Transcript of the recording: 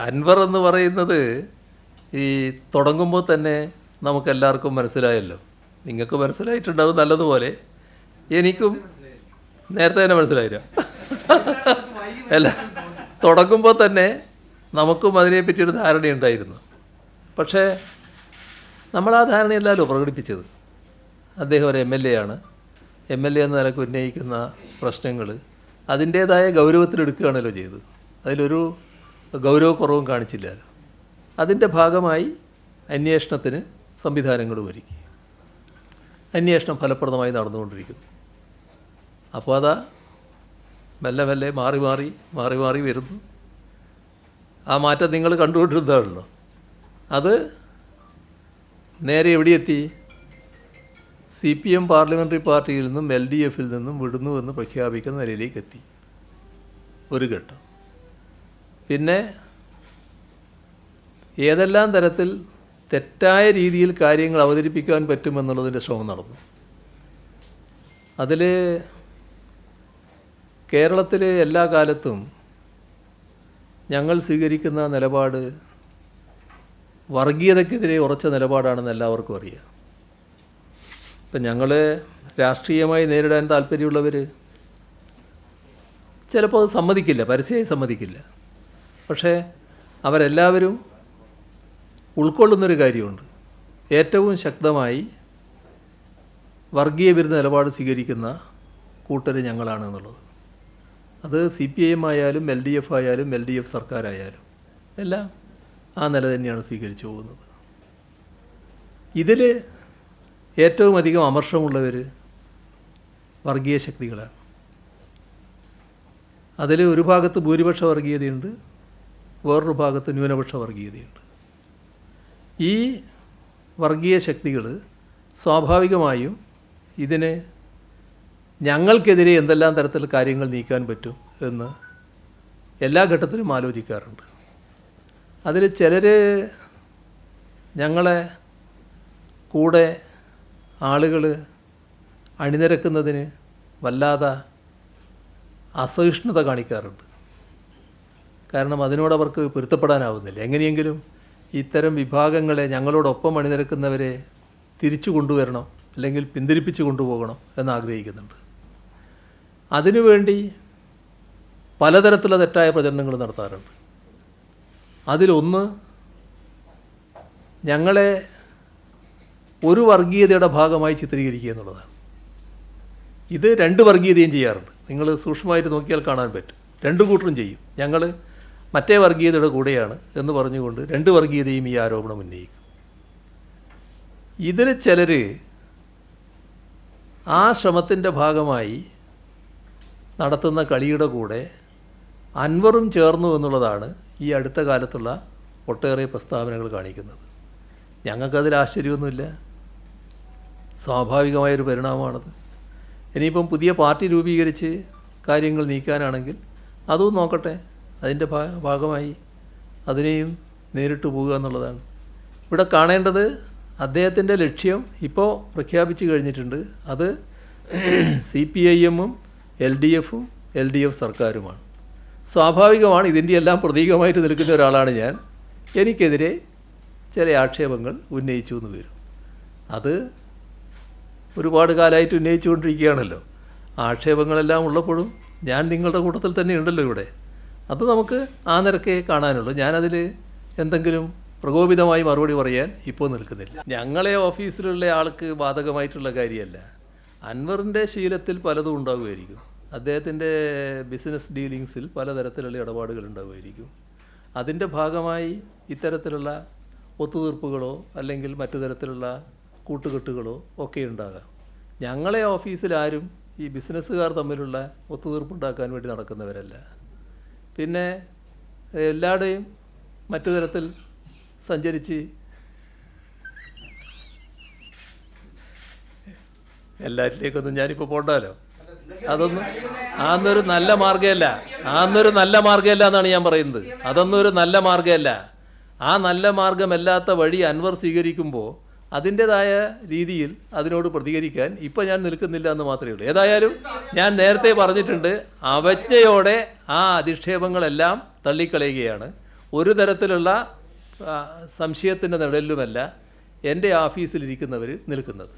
അൻവർ എന്ന് പറയുന്നത് ഈ തുടങ്ങുമ്പോൾ തന്നെ നമുക്കെല്ലാവർക്കും മനസ്സിലായല്ലോ. നിങ്ങൾക്ക് മനസ്സിലായിട്ടുണ്ടാവും നല്ലതുപോലെ, എനിക്കും നേരത്തെ തന്നെ മനസ്സിലായില്ല. അല്ല, തുടങ്ങുമ്പോൾ തന്നെ നമുക്കും അതിനെപ്പറ്റിയൊരു ധാരണയുണ്ടായിരുന്നു. പക്ഷേ നമ്മൾ ആ ധാരണയല്ലല്ലോ പ്രകടിപ്പിച്ചത്. അദ്ദേഹം ഒരു MLA ആണ്. MLA എന്ന നിലയ്ക്ക് ഉന്നയിക്കുന്ന പ്രശ്നങ്ങൾ അതിൻ്റേതായ ഗൗരവത്തിലെടുക്കുകയാണല്ലോ ചെയ്തത്. അതിലൊരു ഗൗരവക്കുറവും കാണിച്ചില്ലല്ലോ. അതിൻ്റെ ഭാഗമായി അന്വേഷണത്തിന് സംവിധാനങ്ങൾ ഒരുക്കി. അന്വേഷണം ഫലപ്രദമായി നടന്നുകൊണ്ടിരിക്കുന്നു. അപ്പോൾ അതാ മെല്ലെ മെല്ലെ മാറി മാറി വരുന്നു. ആ മാറ്റം നിങ്ങൾ കണ്ടുകൊണ്ടിരുന്നതാണല്ലോ. അത് നേരെ എവിടെയെത്തി? CPM പാർലമെൻ്ററി പാർട്ടിയിൽ നിന്നും LDFിൽ നിന്നും വിടുന്നുവെന്ന് പ്രഖ്യാപിക്കുന്ന നിലയിലേക്ക് എത്തി ഒരു ഘട്ടം. പിന്നെ ഏതെല്ലാം തരത്തിൽ തെറ്റായ രീതിയിൽ കാര്യങ്ങൾ അവതരിപ്പിക്കാൻ പറ്റുമെന്നുള്ളതിൻ്റെ ശ്രമം നടന്നു. അതിൽ കേരളത്തിൽ എല്ലാ കാലത്തും ഞങ്ങൾ സ്വീകരിക്കുന്ന നിലപാട് വർഗീയതയ്ക്കെതിരെ ഉറച്ച നിലപാടാണെന്ന് എല്ലാവർക്കും അറിയാം. ഇപ്പം ഞങ്ങൾ രാഷ്ട്രീയമായി നേരിടാൻ താല്പര്യമുള്ളവർ ചിലപ്പോൾ അത് സമ്മതിക്കില്ല, പരസ്യമായി സമ്മതിക്കില്ല. പക്ഷേ അവരെല്ലാവരും ഉൾക്കൊള്ളുന്നൊരു കാര്യമുണ്ട്. ഏറ്റവും ശക്തമായി വർഗീയ വിരുദ്ധ നിലപാട് സ്വീകരിക്കുന്ന കൂട്ടർ ഞങ്ങളാണ് എന്നുള്ളത്. അത് CPIM ആയാലും LDF ആയാലും LDF സർക്കാരായാലും എല്ലാം ആ നില തന്നെയാണ് സ്വീകരിച്ചു പോകുന്നത്. ഇതിൽ ഏറ്റവും അധികം അമർഷമുള്ളവർ വർഗീയ ശക്തികളാണ്. അതിൽ ഒരു ഭാഗത്ത് ഭൂരിപക്ഷ വർഗീയതയുണ്ട്, വേറൊരു ഭാഗത്ത് ന്യൂനപക്ഷ വർഗീയതയുണ്ട്. ഈ വർഗീയ ശക്തികൾ സ്വാഭാവികമായും ഇതിന് ഞങ്ങൾക്കെതിരെ എന്തെല്ലാം തരത്തിൽ കാര്യങ്ങൾ നീക്കാൻ പറ്റും എന്ന് എല്ലാ ഘട്ടത്തിലും ആലോചിക്കാറുണ്ട്. അതിൽ ചിലർ ഞങ്ങളെ കൂടെ ആളുകൾ അണിനിരക്കുന്നതിന് വല്ലാതെ അസഹിഷ്ണുത കാണിക്കാറുണ്ട്. കാരണം അതിനോടവർക്ക് പൊരുത്തപ്പെടാനാവുന്നില്ല. എങ്ങനെയെങ്കിലും ഇത്തരം വിഭാഗങ്ങളെ, ഞങ്ങളോടൊപ്പം അണിനിരക്കുന്നവരെ തിരിച്ചു കൊണ്ടുവരണം, അല്ലെങ്കിൽ പിന്തിരിപ്പിച്ച് കൊണ്ടുപോകണം എന്നാഗ്രഹിക്കുന്നുണ്ട്. അതിനുവേണ്ടി പലതരത്തിലുള്ള തെറ്റായ പ്രചരണങ്ങൾ നടത്താറുണ്ട്. അതിലൊന്ന് ഞങ്ങളെ ഒരു വർഗീയതയുടെ ഭാഗമായി ചിത്രീകരിക്കുക എന്നുള്ളതാണ്. ഇത് രണ്ട് വർഗീയതയും ചെയ്യാറുണ്ട്. നിങ്ങൾ സൂക്ഷ്മമായിട്ട് നോക്കിയാൽ കാണാൻ പറ്റും. രണ്ടു കൂട്ടരും ചെയ്യും. ഞങ്ങൾ മറ്റേ വർഗീയതയുടെ കൂടെയാണ് എന്ന് പറഞ്ഞുകൊണ്ട് രണ്ട് വർഗീയതയും ഈ ആരോപണം ഉന്നയിക്കും. ഇതിൽ ചിലർ ആ ശ്രമത്തിൻ്റെ ഭാഗമായി നടത്തുന്ന കളിയുടെ കൂടെ അൻവറും ചേർന്നു എന്നുള്ളതാണ് ഈ അടുത്ത കാലത്തുള്ള ഒട്ടേറെ പ്രസ്താവനകൾ കാണിക്കുന്നത്. ഞങ്ങൾക്കതിൽ ആശ്ചര്യമൊന്നുമില്ല, സ്വാഭാവികമായൊരു പരിണാമമാണത്. ഇനിയിപ്പം പുതിയ പാർട്ടി രൂപീകരിച്ച് കാര്യങ്ങൾ നീക്കാനാണെങ്കിൽ അതും നോക്കട്ടെ, അതിൻ്റെ ഭാഗമായി അതിനെയും നേരിട്ട് പോകുക എന്നുള്ളതാണ്. ഇവിടെ കാണേണ്ടത് അദ്ദേഹത്തിൻ്റെ ലക്ഷ്യം ഇപ്പോൾ പ്രഖ്യാപിച്ചു കഴിഞ്ഞിട്ടുണ്ട്. അത് CPIM-ഉം LDF-ഉം LDF സർക്കാരുമാണ്. സ്വാഭാവികമാണ്, ഇതിൻ്റെ എല്ലാം പ്രതീകമായിട്ട് നിൽക്കുന്ന ഒരാളാണ് ഞാൻ. എനിക്കെതിരെ ചില ആക്ഷേപങ്ങൾ ഉന്നയിച്ചു എന്ന് വരും. അത് ഒരുപാട് കാലമായിട്ട് ഉന്നയിച്ചുകൊണ്ടിരിക്കുകയാണല്ലോ. ആക്ഷേപങ്ങളെല്ലാം ഉള്ളപ്പോഴും ഞാൻ നിങ്ങളുടെ കൂട്ടത്തിൽ തന്നെ ഉണ്ടല്ലോ ഇവിടെ. അത് നമുക്ക് ആ നിരക്കേ കാണാനുള്ളൂ. ഞാനതിൽ എന്തെങ്കിലും പ്രകോപിതമായി മറുപടി പറയാൻ ഇപ്പോൾ നിൽക്കുന്നില്ല. ഞങ്ങളെ ഓഫീസിലുള്ള ആൾക്ക് ബാധകമായിട്ടുള്ള കാര്യമല്ല. അൻവറിൻ്റെ ശീലത്തിൽ പലതും ഉണ്ടാകുമായിരിക്കും. അദ്ദേഹത്തിൻ്റെ ബിസിനസ് ഡീലിങ്സിൽ പലതരത്തിലുള്ള ഇടപാടുകൾ ഉണ്ടാകുമായിരിക്കും. അതിൻ്റെ ഭാഗമായി ഇത്തരത്തിലുള്ള ഒത്തുതീർപ്പുകളോ അല്ലെങ്കിൽ മറ്റു തരത്തിലുള്ള കൂട്ടുകെട്ടുകളോ ഒക്കെ ഉണ്ടാകാം. ഞങ്ങളെ ഓഫീസിൽ ആരും ഈ ബിസിനസ്സുകാർ തമ്മിലുള്ള ഒത്തുതീർപ്പുണ്ടാക്കാൻ വേണ്ടി നടക്കുന്നവരല്ല. പിന്നെ എല്ലാവരുടെയും മറ്റു തരത്തിൽ സഞ്ചരിച്ച് എല്ലാറ്റിലേക്കൊന്നും ഞാനിപ്പോൾ പോകണ്ടല്ലോ. അതൊന്നും നല്ല മാർഗ്ഗമല്ല. നല്ല മാർഗ്ഗമല്ല എന്നാണ് ഞാൻ പറയുന്നത്. അതൊന്നും ഒരു നല്ല മാർഗ്ഗമല്ല. ആ നല്ല മാർഗ്ഗമല്ലാത്ത വഴി അൻവർ സ്വീകരിക്കുമ്പോൾ അതിൻ്റെതായ രീതിയിൽ അതിനോട് പ്രതികരിക്കാൻ ഇപ്പം ഞാൻ നിൽക്കുന്നില്ല എന്ന് മാത്രമേ ഉള്ളൂ. ഏതായാലും ഞാൻ നേരത്തെ പറഞ്ഞിട്ടുണ്ട്, അവജ്ഞയോടെ ആ അധിക്ഷേപങ്ങളെല്ലാം തള്ളിക്കളയുകയാണ്. ഒരു തരത്തിലുള്ള സംശയത്തിൻ്റെ നിഴലിലുമല്ല എൻ്റെ ഓഫീസിലിരിക്കുന്നവർ നിൽക്കുന്നത്.